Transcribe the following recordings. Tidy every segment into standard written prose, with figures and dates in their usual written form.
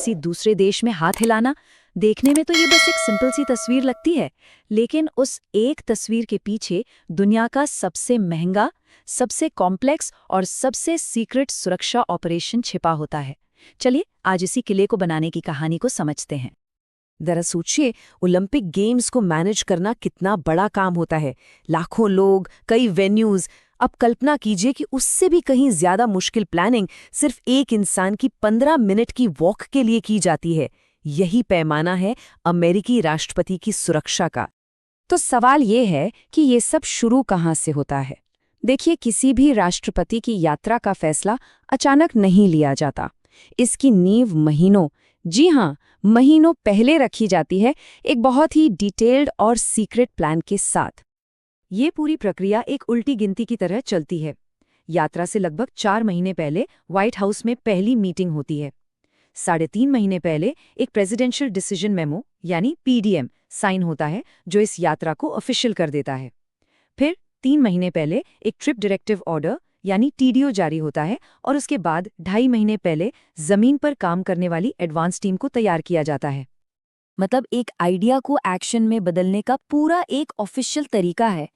किसी दूसरे देश में हाथ हिलाना। देखने में तो ये बस एक सिंपल सी तस्वीर लगती है, लेकिन उस एक तस्वीर के पीछे दुनिया का सबसे महंगा, सबसे कॉम्प्लेक्स और सबसे सीक्रेट सुरक्षा ऑपरेशन छिपा होता है। चलिए आज इसी किले को बनाने की कहानी को समझते हैं। दरअसल सोचिए, ओलंपिक गेम्स को मैनेज करना कितना बड़ा काम होता है। लाखों लोग, कई वेन्यूज। अब कल्पना कीजिए कि उससे भी कहीं ज्यादा मुश्किल प्लानिंग सिर्फ एक इंसान की 15 मिनट की वॉक के लिए की जाती है। यही पैमाना है अमेरिकी राष्ट्रपति की सुरक्षा का। तो सवाल ये है कि ये सब शुरू कहाँ से होता है। देखिए, किसी भी राष्ट्रपति की यात्रा का फैसला अचानक नहीं लिया जाता। इसकी नींव महीनों, जी हाँ, महीनों पहले रखी जाती है, एक बहुत ही डिटेल्ड और सीक्रेट प्लान के साथ। ये पूरी प्रक्रिया एक उल्टी गिनती की तरह चलती है। यात्रा से लगभग 4 महीने पहले व्हाइट हाउस में पहली मीटिंग होती है। 3.5 महीने पहले एक प्रेसिडेंशियल डिसीजन मेमो यानी पीडीएम साइन होता है, जो इस यात्रा को ऑफिशियल कर देता है। फिर 3 महीने पहले एक ट्रिप डायरेक्टिव ऑर्डर यानी टीडीओ जारी होता है, और उसके बाद 2.5 महीने पहले जमीन पर काम करने वाली एडवांस टीम को तैयार किया जाता है। मतलब एक आइडिया को एक्शन में बदलने का पूरा एक ऑफिशियल तरीका है।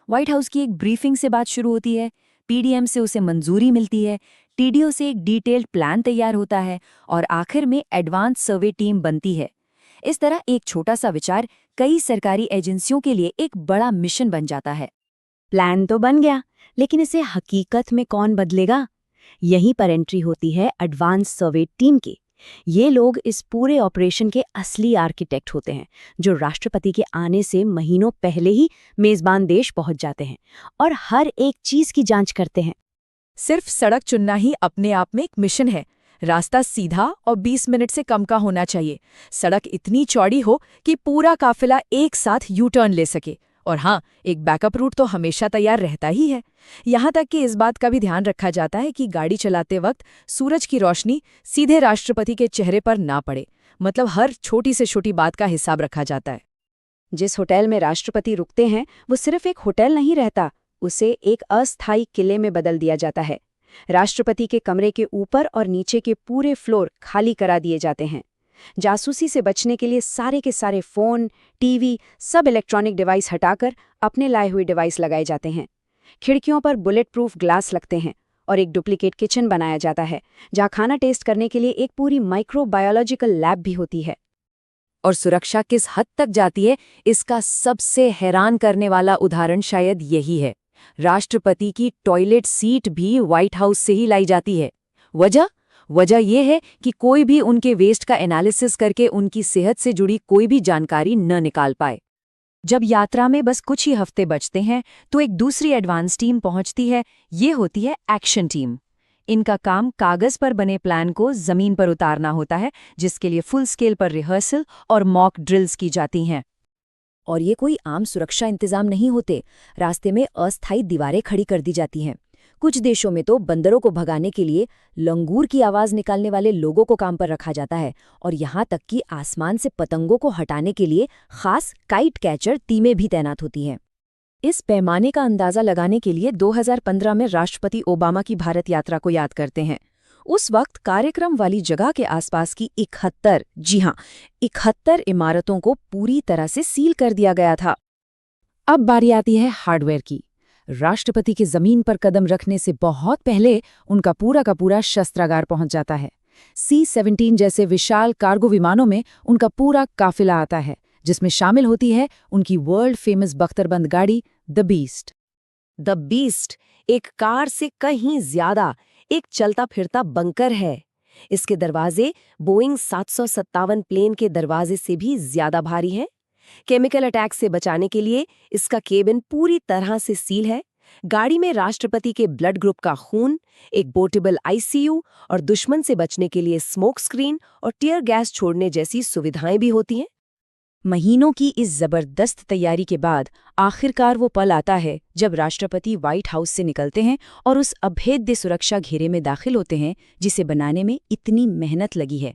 व्हाइट हाउस की एक ब्रीफिंग से बात शुरू होती है, पीडीएम से उसे मंजूरी मिलती है, टीडीओ से एक डिटेल्ड प्लान तैयार होता है, और आखिर में एडवांस सर्वे टीम बनती है। इस तरह एक छोटा सा विचार कई सरकारी एजेंसियों के लिए एक बड़ा मिशन बन जाता है। प्लान तो बन गया, लेकिन इसे हकीकत में कौन बदलेगा? यहीं पर एंट्री होती है एडवांस सर्वे टीम की। ये लोग इस पूरे ऑपरेशन के असली आर्किटेक्ट होते हैं, जो राष्ट्रपति के आने से महीनों पहले ही मेजबान देश पहुंच जाते हैं और हर एक चीज की जांच करते हैं। सिर्फ सड़क चुनना ही अपने आप में एक मिशन है। रास्ता सीधा और 20 मिनट से कम का होना चाहिए। सड़क इतनी चौड़ी हो कि पूरा काफिला एक साथ यू टर्न ले सके, और हाँ, एक बैकअप रूट तो हमेशा तैयार रहता ही है। यहाँ तक कि इस बात का भी ध्यान रखा जाता है कि गाड़ी चलाते वक्त सूरज की रोशनी सीधे राष्ट्रपति के चेहरे पर ना पड़े। मतलब हर छोटी से छोटी बात का हिसाब रखा जाता है। जिस होटल में राष्ट्रपति रुकते हैं वो सिर्फ एक होटल नहीं रहता, उसे एक अस्थायी किले में बदल दिया जाता है। राष्ट्रपति के कमरे के ऊपर और नीचे के पूरे फ्लोर खाली करा दिए जाते हैं। जासूसी से बचने के लिए सारे के सारे फोन, टीवी, सब इलेक्ट्रॉनिक डिवाइस हटाकर अपने लाए हुए डिवाइस लगाए जाते हैं। खिड़कियों पर बुलेट प्रूफ ग्लास लगते हैं और एक डुप्लीकेट किचन बनाया जाता है, जहां खाना टेस्ट करने के लिए एक पूरी माइक्रोबायोलॉजिकल लैब भी होती है। और सुरक्षा किस हद तक जाती है, इसका सबसे हैरान करने वाला उदाहरण शायद यही है। राष्ट्रपति की टॉयलेट सीट भी व्हाइट हाउस से ही लाई जाती है। वजह यह है कि कोई भी उनके वेस्ट का एनालिसिस करके उनकी सेहत से जुड़ी कोई भी जानकारी न निकाल पाए। जब यात्रा में बस कुछ ही हफ्ते बचते हैं तो एक दूसरी एडवांस टीम पहुंचती है। ये होती है एक्शन टीम। इनका काम कागज पर बने प्लान को जमीन पर उतारना होता है, जिसके लिए फुल स्केल पर रिहर्सल और मॉक ड्रिल्स की जाती हैं। और ये कोई आम सुरक्षा इंतजाम नहीं होते। रास्ते में अस्थायी दीवारें खड़ी कर दी जाती हैं। कुछ देशों में तो बंदरों को भगाने के लिए लंगूर की आवाज निकालने वाले लोगों को काम पर रखा जाता है, और यहाँ तक कि आसमान से पतंगों को हटाने के लिए खास काइट कैचर टीमें भी तैनात होती हैं। इस पैमाने का अंदाजा लगाने के लिए 2015 में राष्ट्रपति ओबामा की भारत यात्रा को याद करते हैं। उस वक्त कार्यक्रम वाली जगह के आसपास की 71, जी हाँ, 71 इमारतों को पूरी तरह से सील कर दिया गया था। अब बारी आती है हार्डवेयर की। राष्ट्रपति के जमीन पर कदम रखने से बहुत पहले उनका पूरा का पूरा शस्त्रागार पहुंच जाता है। C-17 जैसे विशाल कार्गो विमानों में उनका पूरा काफिला आता है, जिसमें शामिल होती है उनकी वर्ल्ड फेमस बख्तरबंद गाड़ी द बीस्ट। द बीस्ट एक कार से कहीं ज्यादा एक चलता फिरता बंकर है। इसके दरवाजे बोइंग 757 प्लेन के दरवाजे से भी ज्यादा भारी हैं। केमिकल अटैक से बचाने के लिए इसका केबिन पूरी तरह से सील है। गाड़ी में राष्ट्रपति के ब्लड ग्रुप का खून, एक पोर्टेबल आईसीयू और दुश्मन से बचने के लिए स्मोक स्क्रीन और टियर गैस छोड़ने जैसी सुविधाएं भी होती हैं। महीनों की इस जबरदस्त तैयारी के बाद आखिरकार वो पल आता है जब राष्ट्रपति व्हाइट हाउस से निकलते हैं और उस अभेद्य सुरक्षा घेरे में दाखिल होते हैं जिसे बनाने में इतनी मेहनत लगी है।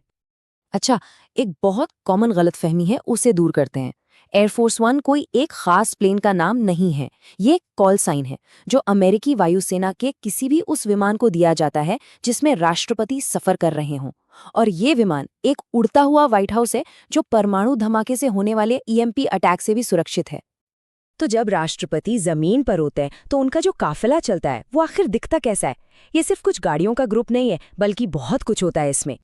अच्छा, एक बहुत कॉमन गलतफहमी है, उसे दूर करते हैं। एयरफोर्स वन कोई एक खास प्लेन का नाम नहीं है, ये एक कॉल साइन है जो अमेरिकी वायुसेना के किसी भी उस विमान को दिया जाता है जिसमें राष्ट्रपति सफर कर रहे हों। और ये विमान एक उड़ता हुआ व्हाइट हाउस है जो परमाणु धमाके से होने वाले ईएमपी अटैक से भी सुरक्षित है। तो जब राष्ट्रपति जमीन पर होते हैं तो उनका जो काफिला चलता है वो आखिर दिखता कैसा है? ये सिर्फ कुछ गाड़ियों का ग्रुप नहीं है, बल्कि बहुत कुछ होता है इसमें।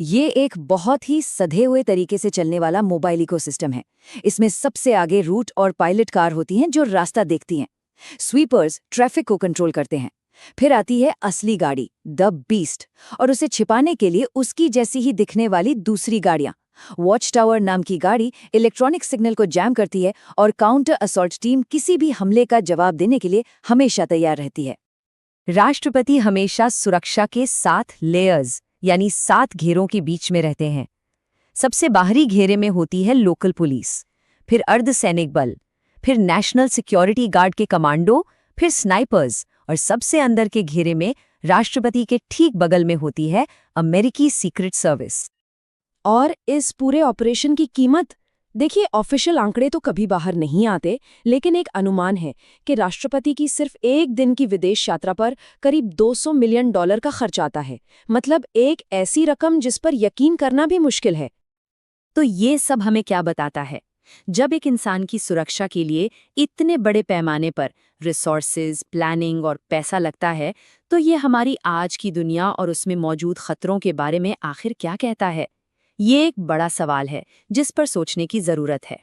ये एक बहुत ही सधे हुए तरीके से चलने वाला मोबाइल इकोसिस्टम है। इसमें सबसे आगे रूट और पायलट कार होती हैं जो रास्ता देखती हैं। स्वीपर्स ट्रैफिक को कंट्रोल करते हैं। फिर आती है असली गाड़ी, द बीस्ट, और उसे छिपाने के लिए उसकी जैसी ही दिखने वाली दूसरी गाड़ियां। वॉच टावर नाम की गाड़ी इलेक्ट्रॉनिक सिग्नल को जैम करती है और काउंटर असॉल्ट टीम किसी भी हमले का जवाब देने के लिए हमेशा तैयार रहती है। राष्ट्रपति हमेशा सुरक्षा के 7 लेयर्स यानी 7 घेरों के बीच में रहते हैं। सबसे बाहरी घेरे में होती है लोकल पुलिस, फिर अर्धसैनिक बल, फिर नेशनल सिक्योरिटी गार्ड के कमांडो, फिर स्नाइपर्स, और सबसे अंदर के घेरे में राष्ट्रपति के ठीक बगल में होती है अमेरिकी सीक्रेट सर्विस। और इस पूरे ऑपरेशन की कीमत देखिए, ऑफिशियल आंकड़े तो कभी बाहर नहीं आते, लेकिन एक अनुमान है कि राष्ट्रपति की सिर्फ एक दिन की विदेश यात्रा पर करीब $200 मिलियन का खर्च आता है। मतलब एक ऐसी रकम जिस पर यकीन करना भी मुश्किल है। तो ये सब हमें क्या बताता है? जब एक इंसान की सुरक्षा के लिए इतने बड़े पैमाने पर रिसोर्सेज, प्लानिंग और पैसा लगता है, तो ये हमारी आज की दुनिया और उसमें मौजूद खतरों के बारे में आखिर क्या कहता है? ये एक बड़ा सवाल है जिस पर सोचने की जरूरत है।